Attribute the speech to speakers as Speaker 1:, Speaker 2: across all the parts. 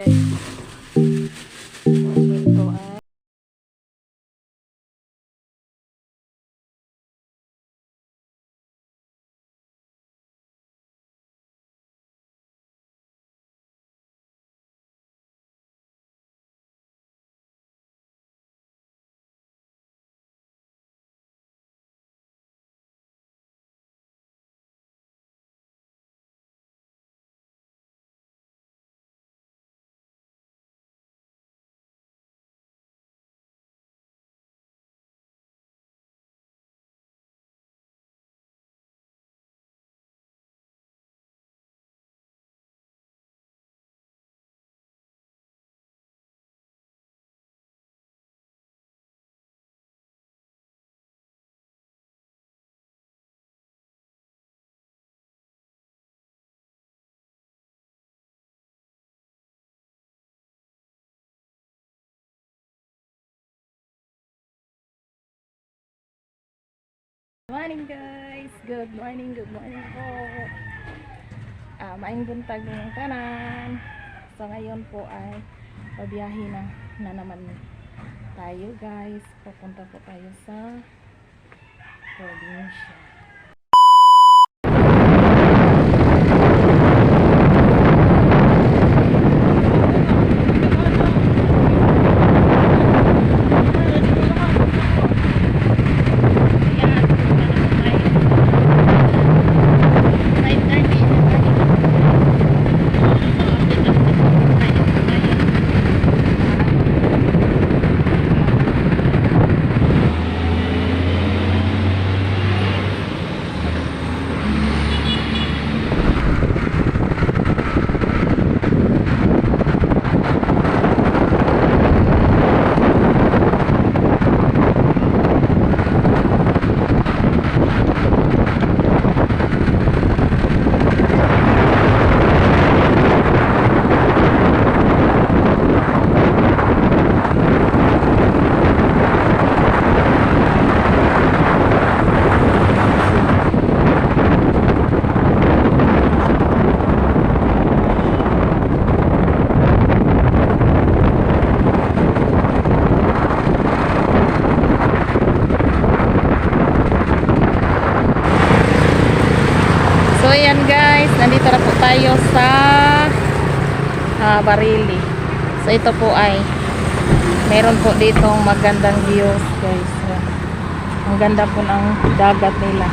Speaker 1: Ito ay morning guys. Good morning po. Maayong buntag ng tanan. So ngayon po ay pabiyahe na naman tayo guys. Papunta po tayo sa probinsya. So ayan guys, nandito na po tayo sa Barili. So ito po ay meron po ditong magandang views guys. Ang ganda po ng dagat nila.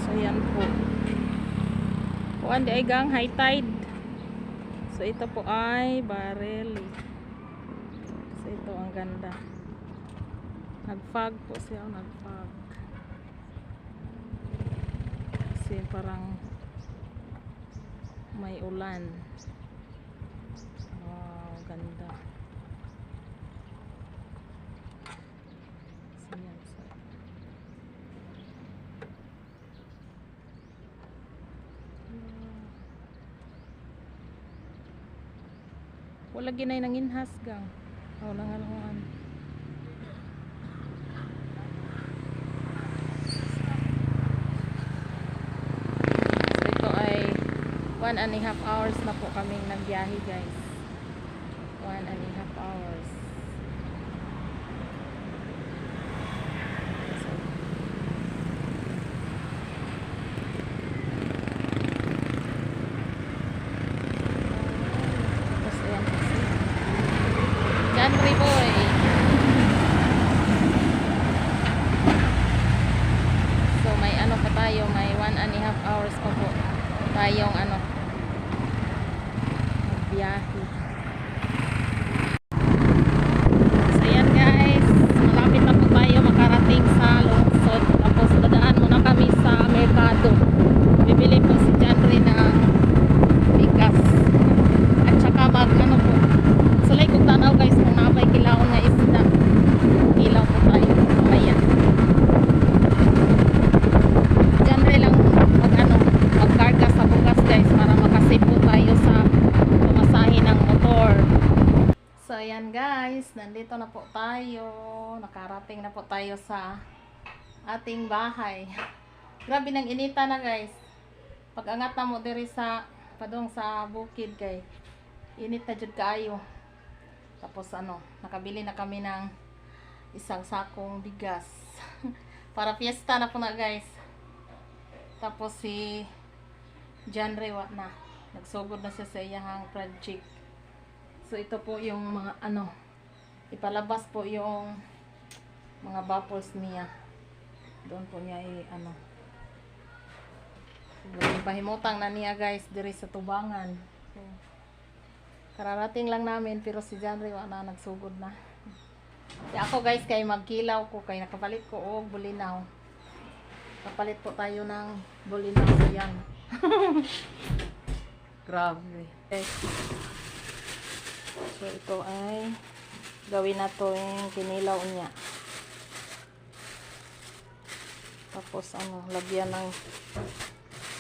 Speaker 1: So ayan po. Kuan di ay gang high tide. So ito po ay Barili. So ito ang ganda. Nagfog po siya, nagfog. Kasi parang may ulan. Wow, ganda. So yan. Wala ginay nang inhas gang. Oh, nangalangan. So ito ay 1.5 hours na po kaming nagbiyahe guys. 1.5 hours. Tapos ayan kasi Janri boy. So may ano pa tayo, may 1.5 hours pa po tayong ano magbiyahe. So yan guys, malapit na po tayo makarating sa lungsod. Tapos dadaan muna kami sa merkado. Bibili po si Janri ng bigas at saka mag ano po. So like kung tanaw guys, kung napay kilaon nga isda, ilaw po tayo mamaya. Janri lang mag ano, magkarga sa bugas guys para makasave po tayo sa pumasahe ng motor. So ayan guys, nandito na po tayo, nakarating na po tayo sa ating bahay. Grabe nang inita na guys. Pag angat na mo diri sa padong sa bukid kay init na jud kaayo. Tapos nakabili na kami ng isang sakong bigas. Para fiesta na po na guys. Tapos si John Rewa na. Nagsugod na siya sa iyang project. So ito po yung mga ipalabas po yung mga bubbles niya. Doon po niya pahimutang na niya guys diri sa tubangan. So, kararating lang namin pero si John Rewa na nagsugod na. Kaya ako guys kay magkilaw ko kay nakapalit ko og bulinaw. Kapalit po tayo ng bulinaw sa yan. Grabe. Okay. So ito ay gawin na to yung kinilaw niya. Tapos lagyan ng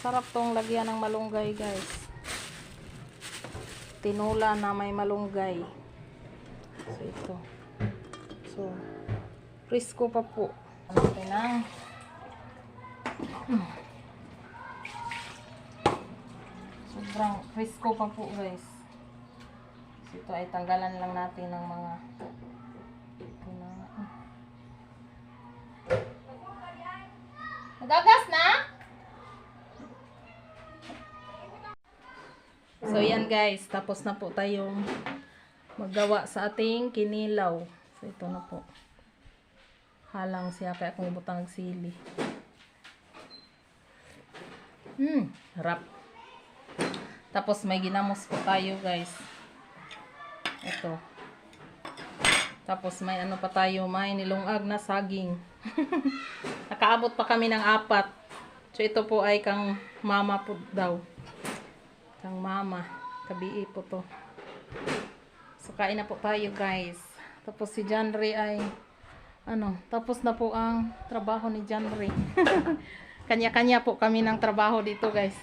Speaker 1: sarap tong lagyan ng malunggay guys. Tinula na may malunggay. So ito. So frisco pa po. Okay na. Sobrang frisco pa po guys. So ito ay tanggalan lang natin ng mga nagagas na? So yan guys, tapos na po tayong maggawa sa ating kinilaw. So ito na po. Halang siya kaya akong butang sili. Harap. Tapos may ginamos po tayo guys. Ito. Tapos may pa tayo, may nilungag na saging. Nakaabot pa kami ng 4. So ito po ay kang mama po daw. Kang mama. Kabii po to. So kain na po tayo guys. Tapos si John Ray ay tapos na po ang trabaho ni John Ray. Kanya-kanya po kami ng trabaho dito guys.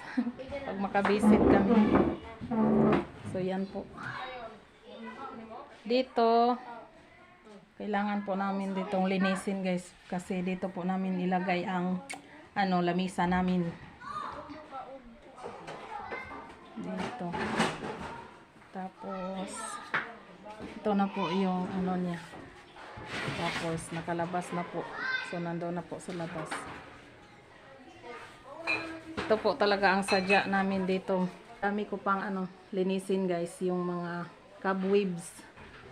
Speaker 1: Pag makabisit kami. So yan po. Dito kailangan po namin ditong linisin guys. Kasi dito po namin ilagay ang lamisa namin. Dito. Tapos ito na po yung niya. Tapos nakalabas na po. So nandoon na po sa labas. Ito po talaga ang sadya namin dito. Dami ko pang linisin guys, yung mga cobwebs.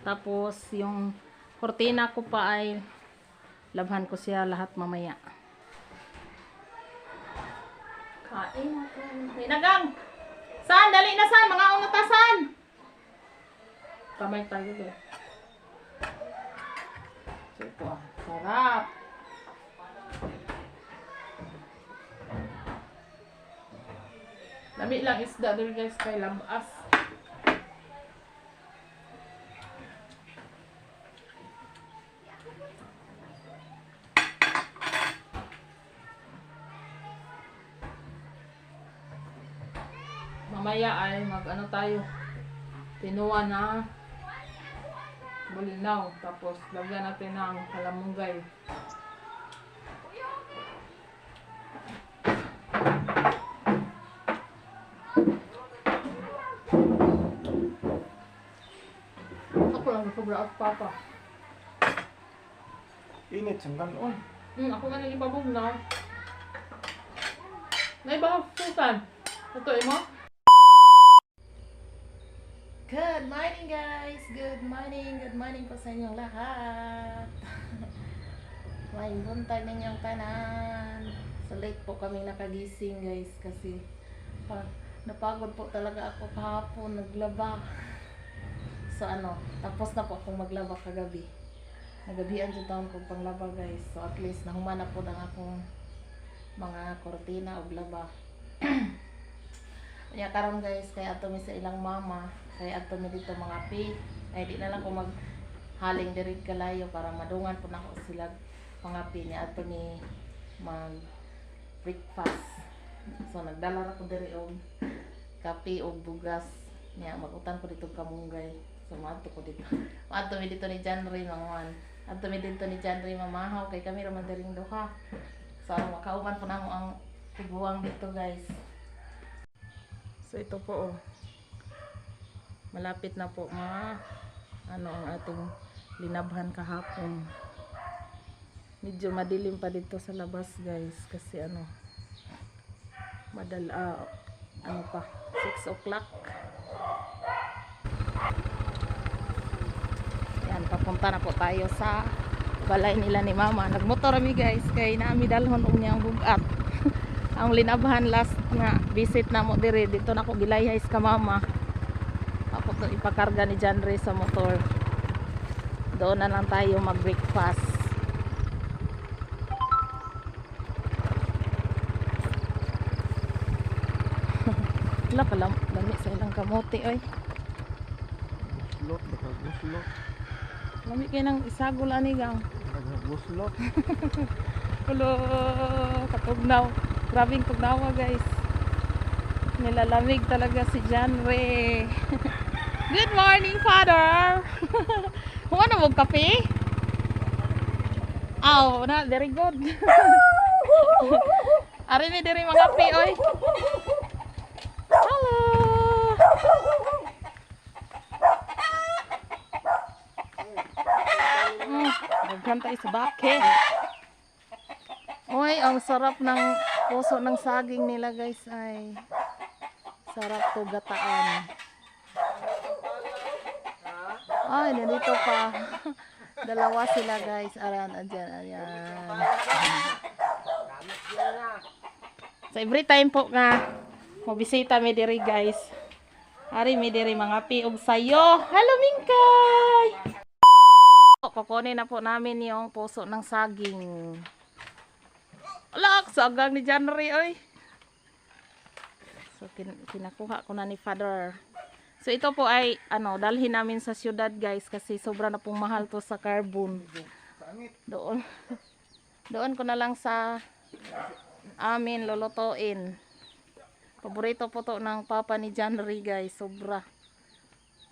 Speaker 1: Tapos yung kortina ko pa ay labhan ko siya lahat mamaya. Kain natin. Hinagang! Saan? Dali na saan? Mga unatasan! Kamay tayo guys. So ito sarap! Lami lang isda doon guys kay labas. Mamaya ay tayo. Tinuwa na bulinaw. Tapos lagyan natin ng kalamunggay. Sobra at papa.
Speaker 2: Init siyang ganon.
Speaker 1: Ako nga nang ibabog na. Naibahag susan. Ito mo? Good morning guys! Good morning! Good morning po sa inyong lahat. May buntag ninyong tanan. So late po kami nakagising guys kasi napagod po talaga ako kahapon naglaba. So tapos na po akong maglaba kagabi. Nagabihan dyan taon kong panglaba guys. So at least nahumanap po ng akong mga kortina o laba. Kaya karon guys, kaya ato mi sa ilang mama, kaya ato mi dito mga pi. Ay di na lang ko maghaling diri kalayo para madungan po na ko sila mga pi niya ato ni mag breakfast. So nagdala ra ko diri og kape og bugas. Niya magutan ko dito kamunggay. So maadto ko dito. Maadto mi dito ni John Ray manguan. At tumi dito ni Janry mamahaw kay kami raman diring duha. So makauban po namo ang tiguang dito guys. So ito po oh. Malapit na po ang ating linabhan kahapon. Medyo madilim pa dito sa labas guys kasi pa 6 o'clock. Yan, papunta na po tayo sa balay nila ni mama. Nagmotor kami guys kay naami dalhon niyang bugat. Ang linabhan last nga visit na mo dire dito na ko gilayhay ka mama. Ako to ipakarga ni Janre sa motor. Doon na lang tayo mag-breakfast. Wala pala lami sa ilang kamote oy.
Speaker 2: Buslot, baka buslot.
Speaker 1: Lami kayo ng isagol anigang.
Speaker 2: Baka buslot.
Speaker 1: Hello, katugnaw. Grabing tugnawa guys. Nilalamig talaga si Janre. Good morning, Father. Huwag na mong kape? Aw, na, very good. Ari ni diri mga kape, oy. Hello. Nagkantay sa bake. Oy, ang sarap ng puso ng saging nila guys ay sarap to gataan. Ay, nandito pa. Dalawa sila guys. Ayan. So every time po nga mabisita mi diri guys. Ari mi diri mga piog sayo. Hello Mingkay. Kukunin na po namin yung puso ng saging. Alak, sagang ni January oy. So kinakuha ko na ni Father. So ito po ay dalhin namin sa syudad guys kasi sobra na pong mahal to sa carbon. Doon ko na lang sa amin lulutuin. Paborito po to ng papa ni January guys, sobra.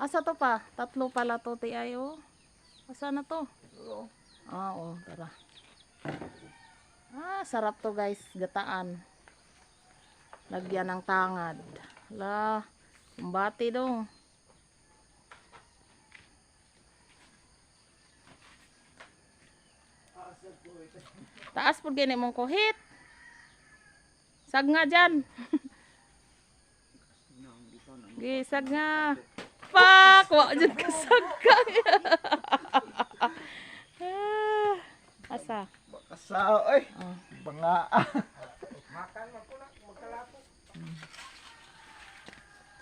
Speaker 1: Asa to pa? 3 pala to ti ayo. Asa na to? Oo, tara. Sarap to guys, gataan. Lagyan ng tangad. La, kumbati dong. Taas po gini mong kuhit. Sag nga dyan. Gisag nga. Pak! Wak dyan kasag ka. Asa?
Speaker 2: Bakasao, oy. Banga.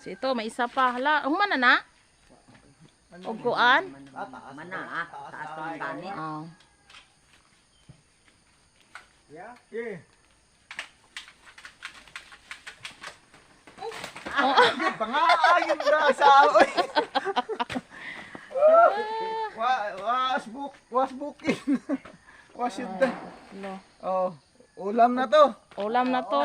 Speaker 1: So ito, may isa pa. Hala, humana na? Ugkuan?
Speaker 3: Mana taas ng ganit.
Speaker 2: Yeah. Banga ayun na sa oy. Wasbukin. Wasyudan. Oh, ulam na to.
Speaker 1: Ulam na to.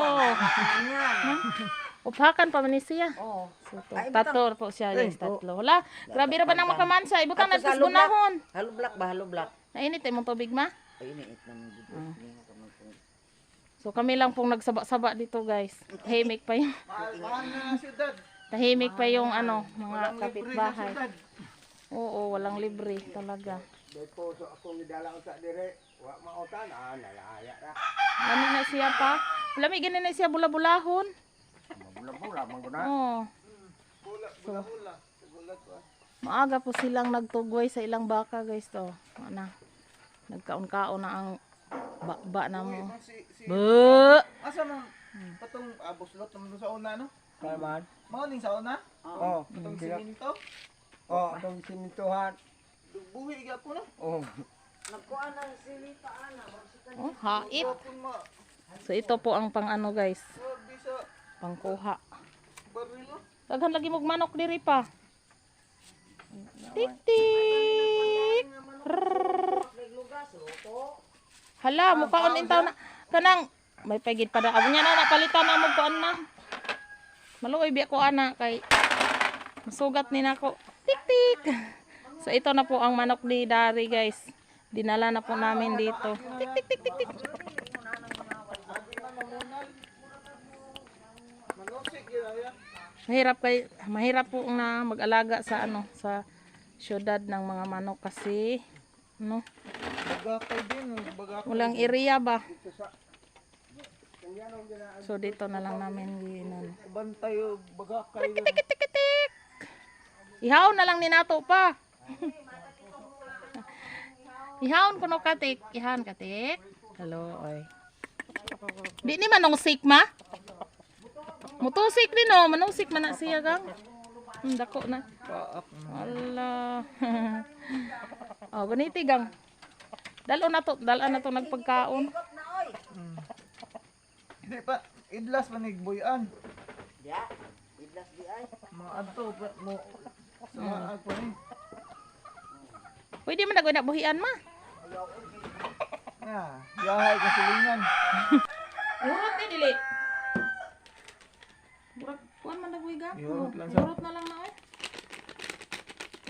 Speaker 1: Upakan pa man ni siya.
Speaker 3: Oh.
Speaker 1: So, tatlo po siya guys, tatlo. Hala, grabe ra ba nang makamansa? Ibutang na sa gunahon.
Speaker 3: Halo black.
Speaker 1: Nainit imong tubig ma?
Speaker 3: Ay iniit naman dito.
Speaker 1: So kami lang pong nagsaba-saba dito guys. Tahimik pa yung
Speaker 2: Mahal na syudad.
Speaker 1: tahimik pa yung mga
Speaker 2: Walang libre sa
Speaker 1: kapitbahay.
Speaker 2: syudad.
Speaker 1: Oo, walang libre talaga.
Speaker 2: Depo so akong gidala sa dire. Wa mautan nalaya ra.
Speaker 1: Ano na siya pa? Lamig na siya bula-bulahon.
Speaker 3: Bula-bula man guna.
Speaker 1: Oo.
Speaker 2: Bula. Gulat ko.
Speaker 1: Maaga po silang nagtugway sa ilang baka guys to. Nagkaon-kaon na ang bakba na mo.
Speaker 2: Asa man patong buslot naman sa una no?
Speaker 4: Kalman.
Speaker 2: Mao ning sa una?
Speaker 4: Oh,
Speaker 2: Patong siminto.
Speaker 4: itong sinintuhan.
Speaker 2: Buhi gyapon no?
Speaker 4: Oh,
Speaker 3: Nagkuan ang silita ana.
Speaker 1: Oh, hait.
Speaker 2: Gyapon ma.
Speaker 1: So ito po ang pang guys,
Speaker 2: Grabe sa
Speaker 1: pangkuha.
Speaker 2: baril no?
Speaker 1: Daghan lagi mog manok diri pa. Tik tik. Hala, mukaon intaw na kanang may pagid pa da. Abo nya na palitan na mo kuan na. Maluoy biya ko ana kay masugat ni nako. Tik tik. So ito na po ang manok ni Dari guys. Dinala na po namin dito. Tik, tik, tik, tik, tik.
Speaker 2: Manusik yun yan.
Speaker 1: Mahirap po na mag-alaga sa sa syudad ng mga manok kasi
Speaker 2: Bagakay din. Bagakay.
Speaker 1: walang area ba. So dito na lang namin
Speaker 2: Bantay o bagakay.
Speaker 1: tik, tik, tik, tik. Ihaw na lang ni nato pa. Ihawon ko no katik. Ihaon katik. Hello, oy. Di ni manong sik ma? Mutusik din oh, manusik man na siya gang. Dako na.
Speaker 2: Paak.
Speaker 1: Allah. Oh, ganiti gang. Dalan na to nagpagkaon.
Speaker 2: Hindi pa. Idlas manigboyan.
Speaker 3: Ya, idlas di ay.
Speaker 2: Mga adto mo. Sa ako ni.
Speaker 1: Pwede man na na buhian ma.
Speaker 2: Yahay kasilingan.
Speaker 1: Urot ni dili. Murag kuan man nagbuhi gang.
Speaker 2: Iurot lang sa-
Speaker 1: Urot na lang na oy.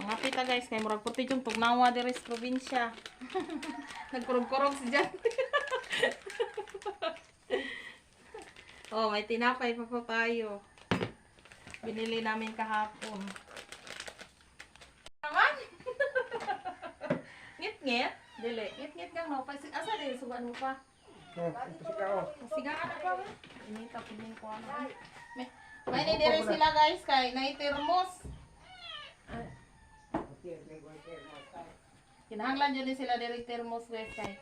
Speaker 1: Mga pita guys, kay murag puti yung tugnawa diri sa probinsya. Nagkurog-kurog si Jan. Oh, may tinapay pa tayo. Binili namin kahapon. Naman? Ngit-ngit? Dili. Ngit-ngit kang no. Asa din sugan mo pa? Sigaan na pa. Inita po din ko ano. May nidiri sila guys kay naitirmos. Kinahanglan dyan din sila diri termos guys kay.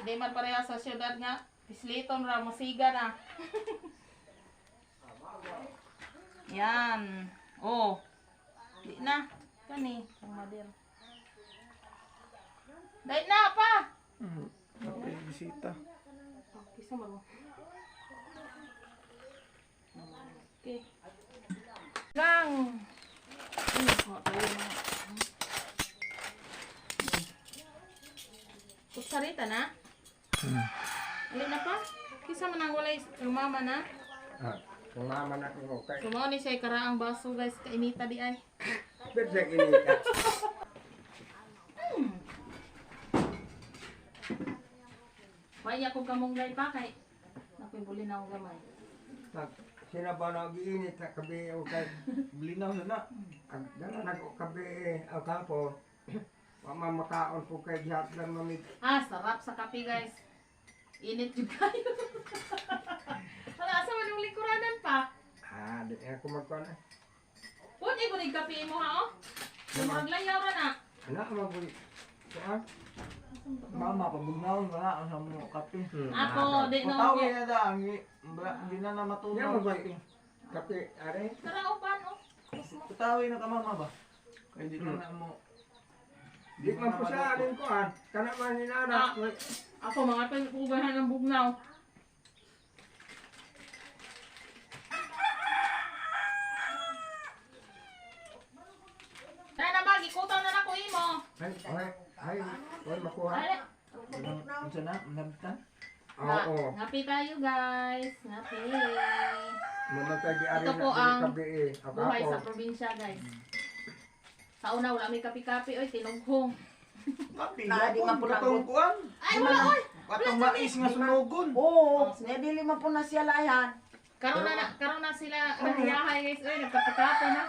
Speaker 1: Di man pareha sa syudad nga. Pisliton ra musiga na. Yan. Oh. Di na. Kani, ang madir. Dahil na pa.
Speaker 2: Okay, bisita.
Speaker 1: Kisa mo. Okay. Gang. Tayo na. Kutsarita na? Alin na pa? Kisa man ang walay lumama na?
Speaker 4: Kung naman ako okay.
Speaker 1: Sumaw ni siya karaang baso guys. Kainita di ay.
Speaker 4: Pero sa inita.
Speaker 1: May akong kamunggay pa kay. Nakoy buli na akong gamay.
Speaker 4: Sina ba nag-iinit na kabi o kay
Speaker 2: Blinaw na na.
Speaker 4: dala nag-kabi o kampo. Mamakaon po kay dihat lang mamit.
Speaker 1: Sarap sa kape guys. Init yun kayo. Wala, asa man yung lingkuranan pa.
Speaker 4: Di ako magkuhan na.
Speaker 1: Pwede ko rin kape mo ha, oh. Sumurag layaw ra na.
Speaker 4: Anak, mabuli. Kuhan?
Speaker 2: Mama, pabugnaw wala ang sa mo kape.
Speaker 1: Ako, di no.
Speaker 2: Patawi na da. Hindi na matunaw.
Speaker 4: Yan mabuli. Kape, are?
Speaker 1: Karaupan, oh.
Speaker 2: Patawi na ka mama ba? Kaya di na mo.
Speaker 4: Di man po siya alin kuhan. Kana man ni nana.
Speaker 1: Ako, mga pagkubahan ng bugnaw. Dahil na mag, ikutan na na ko imo.
Speaker 4: Ay, makuha.
Speaker 1: Dali.
Speaker 2: Isa na, nabtan.
Speaker 4: Oo.
Speaker 1: Happy tayo guys. Happy.
Speaker 4: Mamatay di ari
Speaker 1: Ito po
Speaker 4: na
Speaker 1: ang
Speaker 4: kape eh. Ako
Speaker 1: Buhay
Speaker 4: ako.
Speaker 1: sa probinsya guys. Sa una, wala may kapi-kapi. Oy, tinughong.
Speaker 2: Kape.
Speaker 3: Na, di man po
Speaker 2: Katong kuan.
Speaker 1: Ay, wala, oy.
Speaker 2: Katong mais nga sunugon.
Speaker 3: Oo, dili man po na siya layan.
Speaker 1: Karon na sila nahiyahay guys. Oy, nagkapi-kapi na.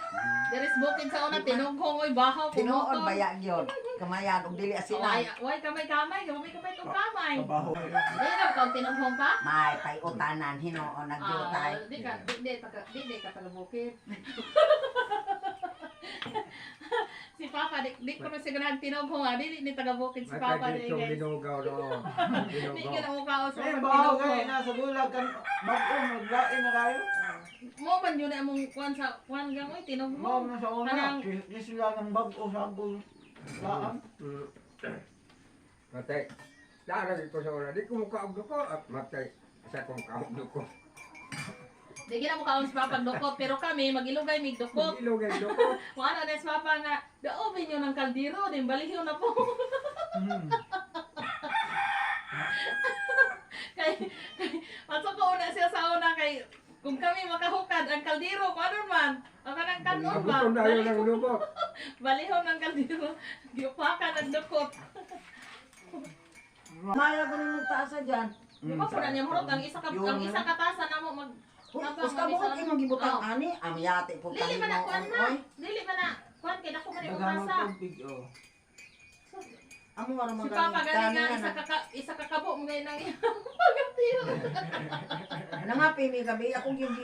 Speaker 1: There is bukid sa una, tinughong. Oy, bahaw,
Speaker 3: Tinuod
Speaker 1: pumuton.
Speaker 3: bayag yun. Kamayan, ug dili asinan.
Speaker 1: Oy, kamay-kamay. Kamay-kamay itong kamay.
Speaker 2: Kabaho.
Speaker 1: Hindi na, kung tinughong pa.
Speaker 3: May payutanan, hinoon, nagyutay.
Speaker 1: Di ka taga-bukid. Si Papa, di ko na sigurang tinughong. Di taga-bukid si Papa.
Speaker 4: Matay di itong
Speaker 1: Guys.
Speaker 4: ginugaw no.
Speaker 1: Hindi ka na mukha ko sa
Speaker 2: Eh,
Speaker 1: pag
Speaker 2: bahaw
Speaker 1: tinughong.
Speaker 2: kay nasa bulag kan bago maglain na kayo.
Speaker 1: Mo man yun na mong kuwan sa kuwan gang oy
Speaker 2: Mao
Speaker 1: tinughong.
Speaker 2: na sa una.
Speaker 1: Kanang-
Speaker 2: Di sila ng bago sa agol. Laan.
Speaker 4: Matay. Dara dito sa una. Di ko mukaog ko at matay. Sa kong kaog ko.
Speaker 1: Di gina mo kaon sa Papa dukot pero kami magilugay mig dukot.
Speaker 4: Ilogay doko.
Speaker 1: Wala na sa Papa nga daobin yun ng kaldero din balihiw na po. Kay pasok ko una siya sa una kay Kung kami makahukad ang kaldero, paano man? Ang kanang kanon ba?
Speaker 4: Gutom na yun ng lubo.
Speaker 1: Balihon ng kaldero. Giupakan ang dukot.
Speaker 3: Maya ko nung taasa dyan.
Speaker 1: Di ba po na niya murot ang isa katasa na mo mag...
Speaker 3: Kus ka buhat yung magibutang
Speaker 1: Oh.
Speaker 3: ani. Amyate po
Speaker 1: Dili man na kuan na.
Speaker 3: oy.
Speaker 1: Dili man na. Kuan kay dako man yung
Speaker 2: Dagamang
Speaker 1: utasa.
Speaker 2: tubig, oh.
Speaker 3: Amo nga
Speaker 1: Si
Speaker 3: naman
Speaker 1: Papa galing nga
Speaker 3: na.
Speaker 1: isa kakabo mo ngayon nang pagatiyo.
Speaker 3: Nangapi mi gabi akong yung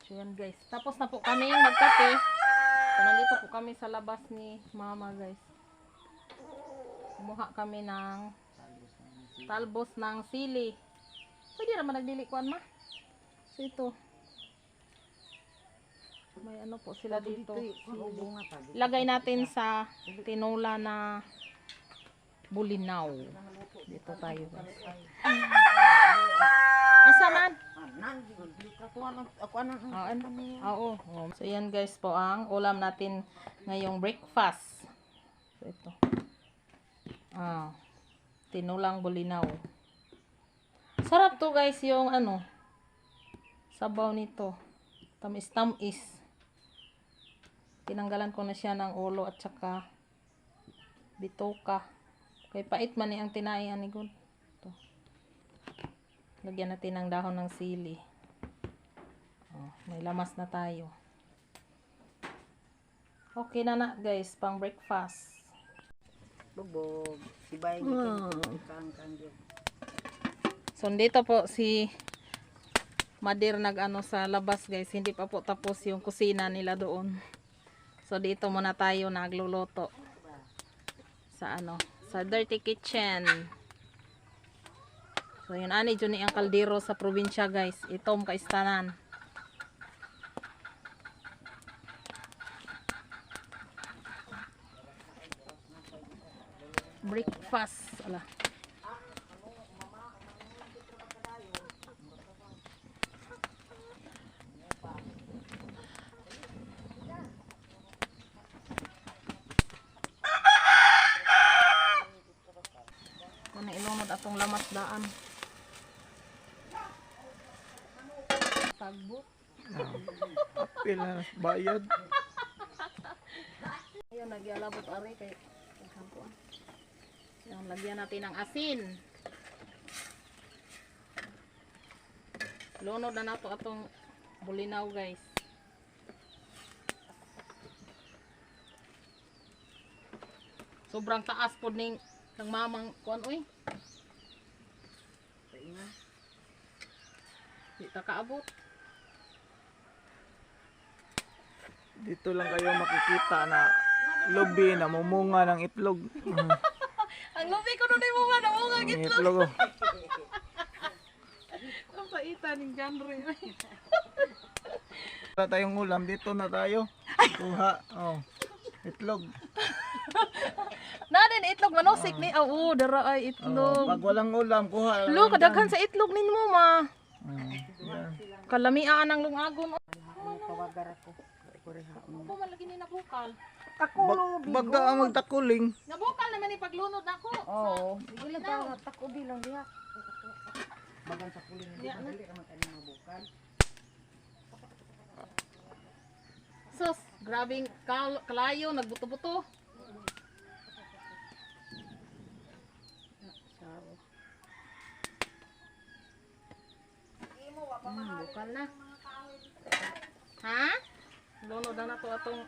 Speaker 1: So yan guys. Tapos na po kami magkape. So nandito po kami sa labas ni Mama guys. Kumuha kami ng talbos ng sili. Pwede naman nagdili kuan ma. So ito. May ano po sila dito.
Speaker 3: bunga pa.
Speaker 1: Lagay natin sa tinola na bulinaw. Dito tayo guys. Asa man?
Speaker 3: Ako anong
Speaker 1: Oo. So yan guys po ang ulam natin ngayong breakfast. So ito. Tinulang bulinaw. Sarap to guys yung ano. Sabaw nito. Tamis-tamis. Tinanggalan ko na siya ng ulo at saka bitoka. Kay pait man ni ang tinayan ni God. Ito. Lagyan natin ng dahon ng sili. May lamas na tayo. Okay na guys, pang breakfast.
Speaker 3: bubog. Sibay kang
Speaker 1: So dito po si Madir nag-ano sa labas guys. Hindi pa po tapos yung kusina nila doon. So dito muna tayo nagluluto. Sa ano, sa dirty kitchen. So yun ani dyan ang kaldero sa probinsya guys. Itom kaistanan. Breakfast. Ala. Kung nailunod atong lamas daan. Tagbot.
Speaker 2: Pila bayad.
Speaker 1: Ayun, nagyalabot ari kay kampuan. Yung lagyan natin ng asin. Lunod na nato atong bulinaw guys. Sobrang taas po ning kang mamang kuan oy. Di ta kaabot.
Speaker 2: Dito lang kayo makikita na lubi na mumunga ng itlog.
Speaker 1: Ang lubi ko nun ay mga namungang
Speaker 2: Ang
Speaker 1: itlog.
Speaker 2: itlog, oh.
Speaker 1: Ang paitan ng genre.
Speaker 2: Wala tayong ulam, dito na tayo. Kuha, oh. Itlog.
Speaker 1: Nanin itlog manusik ni. Oo, dara ay
Speaker 2: Oh,
Speaker 1: itlog.
Speaker 2: pag walang ulam, kuha.
Speaker 1: Lo, kadaghan sa itlog ninyo ma.
Speaker 2: Yan.
Speaker 1: Kalamiaan ang lungagon.
Speaker 3: Tawagar ako.
Speaker 1: Ako malagi ni nabukal.
Speaker 2: Bagda ang magtakuling.
Speaker 1: Nabukal naman ni paglunod ako.
Speaker 3: Oo. Wala pa tako bilang diha. Bagan sa kuling
Speaker 1: Diya na.
Speaker 3: dili naman kani mabukal.
Speaker 1: Sus, grabing kalayo, nagbuto-buto. Bukal na. Ha? Lunod na to atong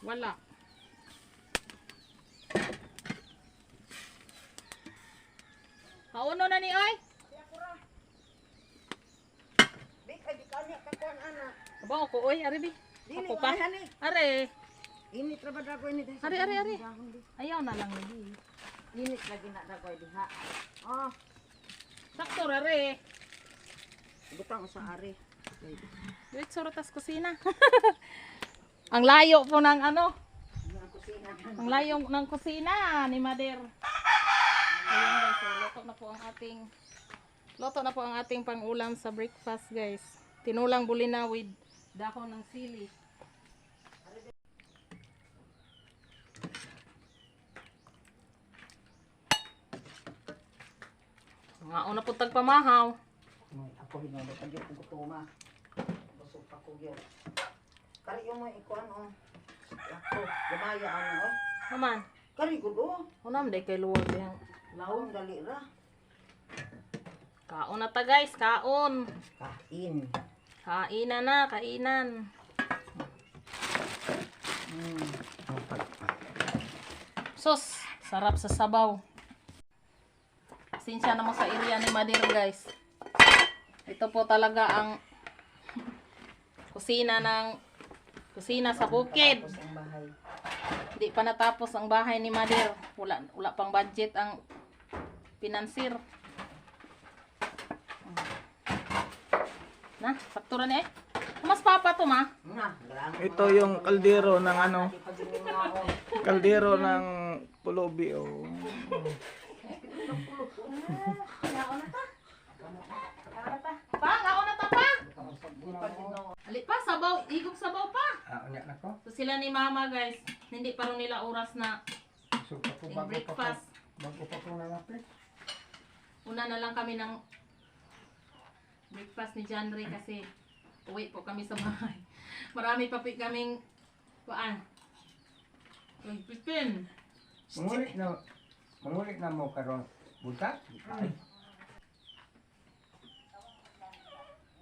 Speaker 1: wala. Kauno na ni oy.
Speaker 3: Bik ay di kanya ka kuan ana.
Speaker 1: Aba ko oy, ari bi.
Speaker 3: Dili
Speaker 1: Ako pa.
Speaker 3: pa hani.
Speaker 1: Are.
Speaker 3: Init ra bad ako init.
Speaker 1: Ari. Ayaw na lang ni.
Speaker 3: Init lagi na ra ko diha. Oh,
Speaker 1: Sakto are.
Speaker 3: butang sa ari.
Speaker 1: Wait, sorotas kusina. Ang layo po ng ano. Ang layo ng kusina ni Mader. Ayun guys, so, luto na po ang ating pang-ulam sa breakfast guys. Tinulang bulina with dahon ng sili. Nga una po tagpamahaw.
Speaker 3: Ako hinalo pa dyan kung gutuma. Busog pa ko yun. Kari yung mga ikuan o. Ako, gumaya ano o.
Speaker 1: Naman.
Speaker 3: Kari ko do.
Speaker 1: Unam day kay luwag yang
Speaker 3: Lawang dali ra.
Speaker 1: kaon na ta guys, kaon.
Speaker 3: Kain.
Speaker 1: Kainan na, kainan. Sus, sarap sa sabaw. Sinsya naman sa area ni Madir guys. Ito po talaga ang kusina sa bukid.
Speaker 3: Tapos ang bahay.
Speaker 1: Hindi pa natapos ang bahay ni Madir. Wala pang budget ang financier. Na, faktura na eh. Mas papa to ma.
Speaker 3: Nga, galang.
Speaker 2: Ito yung kaldero ng ano,
Speaker 3: Di pa din nga o.
Speaker 2: kaldero ng pulubi oh.
Speaker 1: Pa, kaon na ta pa.
Speaker 3: Di pa din nga o.
Speaker 1: Ali pa, sabaw, igop sabaw pa.
Speaker 4: Unya na ko.
Speaker 1: So sila ni mama guys, hindi pa rin nila oras na
Speaker 4: So pa ko
Speaker 1: yung breakfast.
Speaker 4: bago pa ko nalapit.
Speaker 1: Una na lang kami ng breakfast ni John Ray kasi uwi po kami sa bahay. Marami pa po kaming kuan. Pipin.
Speaker 4: Mangulit na mo karon. Buta?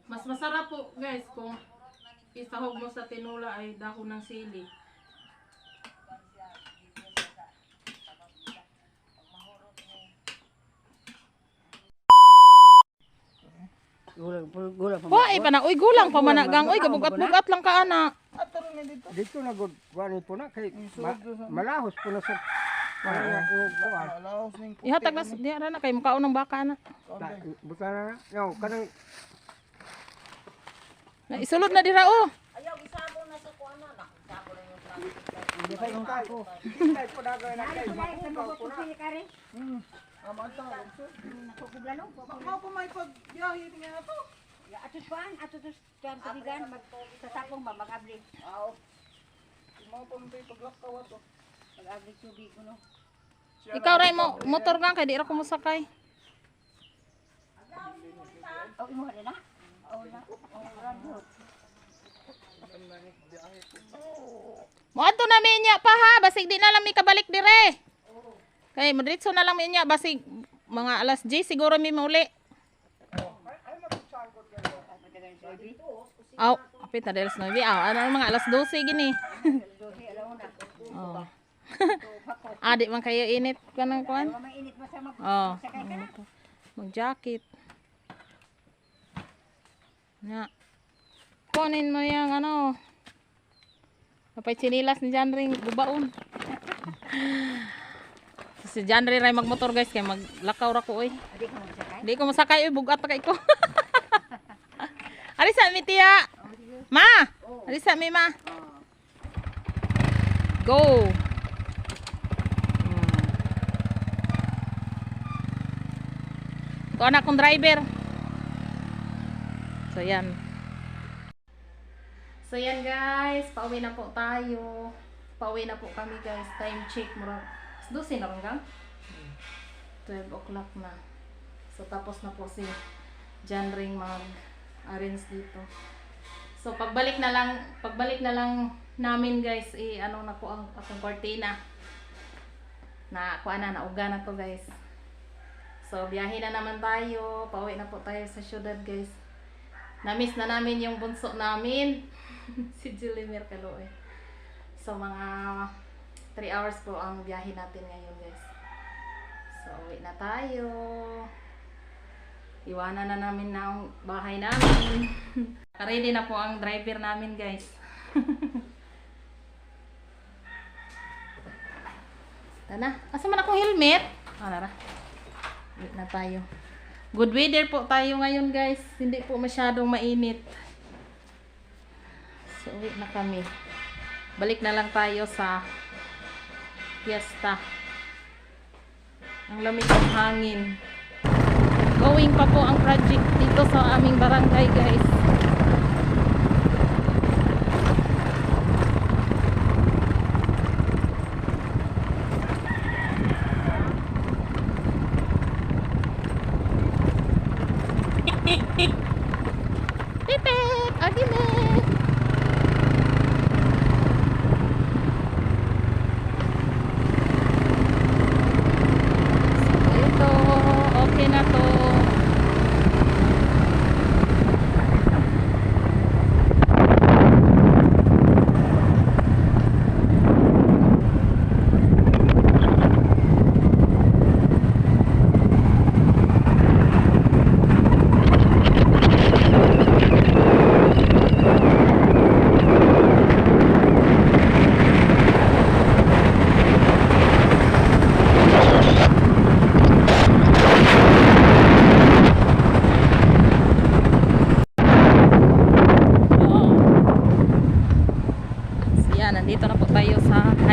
Speaker 1: Mas masarap po guys kung isahog mo sa tinula ay dahon ng sili.
Speaker 3: Gula pa.
Speaker 1: Wa pa na, uy gulang pa managang, uy gabugat-bugat lang ka ana.
Speaker 4: Dito na gud kuan po na kay malahos po na sa kuan.
Speaker 2: Alaos ning
Speaker 1: Ihatag na diha ra na kay mukaon ng baka na.
Speaker 4: Buta na. Yo, kanang
Speaker 1: Na isulod na dira oh.
Speaker 3: Ayaw, isabo na sa kuan na. Isabo na yung plastic.
Speaker 4: hindi pa yung tako. Hindi po dagay na kay makukaw po na.
Speaker 2: Mao pa may pagbiyahe niya to.
Speaker 3: Atus kuan, atus kuan tubigan sa sapong ba mag-abli.
Speaker 2: Mao pa may paglakaw ato.
Speaker 3: Mag-abli tubig kuno.
Speaker 1: Ikaw ray mo motor nga kay di ra ko mosakay.
Speaker 3: Oh, imo na na. Oh, na.
Speaker 1: Moadto na minya pa ha, basig di na lang mi kabalik dire. Kay madritso na lang minya basig mga alas 10 siguro mi mauli. Aw, apit na alas 9. Aw, ano mga alas 12 gini. Oh. Adi man kayo init kanang kuan.
Speaker 3: Mainit mo sa mag
Speaker 1: Oh. Mag-jacket. Na. Kunin mo yung ano. Kapay sinilas ni Janry gubaon. Si Janry ray magmotor guys kay maglakaw ra ko oy.
Speaker 3: Di ka magsakay.
Speaker 1: Di ko masakay oy bugat pa kay ko. Ari sa mi tiya. Ma. Ari sa mi ma. Go. Ko anak kong driver. So yan. So yan guys, pauwi na po tayo. Pauwi na po kami guys. Time check mura. 12 na hanggang 12 o'clock na. So tapos na po si John Ring mag-arrange dito. So pagbalik na lang namin guys, ano na po ang akong cortina. Na kuan na nauga na to guys. So biyahe na naman tayo. Pauwi na po tayo sa syudad guys. Na-miss na namin yung bunso namin. Si Julie Mercaloy. So mga 3 hours po ang biyahe natin ngayon guys. So uwi na tayo. Iwanan na namin na ang bahay namin. Ready na po ang driver namin guys. Tana, asa man akong helmet? Nara. Uwi na tayo. Good weather po tayo ngayon guys. Hindi po masyadong mainit. So uwi na kami. Balik na lang tayo sa fiesta. Ang lamig ng hangin. Going pa po ang project dito sa aming barangay guys.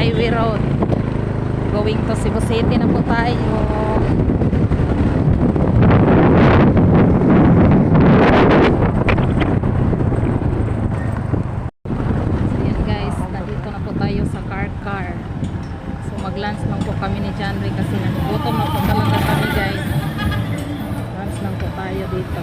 Speaker 1: Highway Road. Going to Cebu City na po tayo. So yan guys, nandito na po tayo sa car. So mag-lunch lang po kami ni John Ray kasi nagugutom na po talaga kami guys. Lunch lang po tayo dito.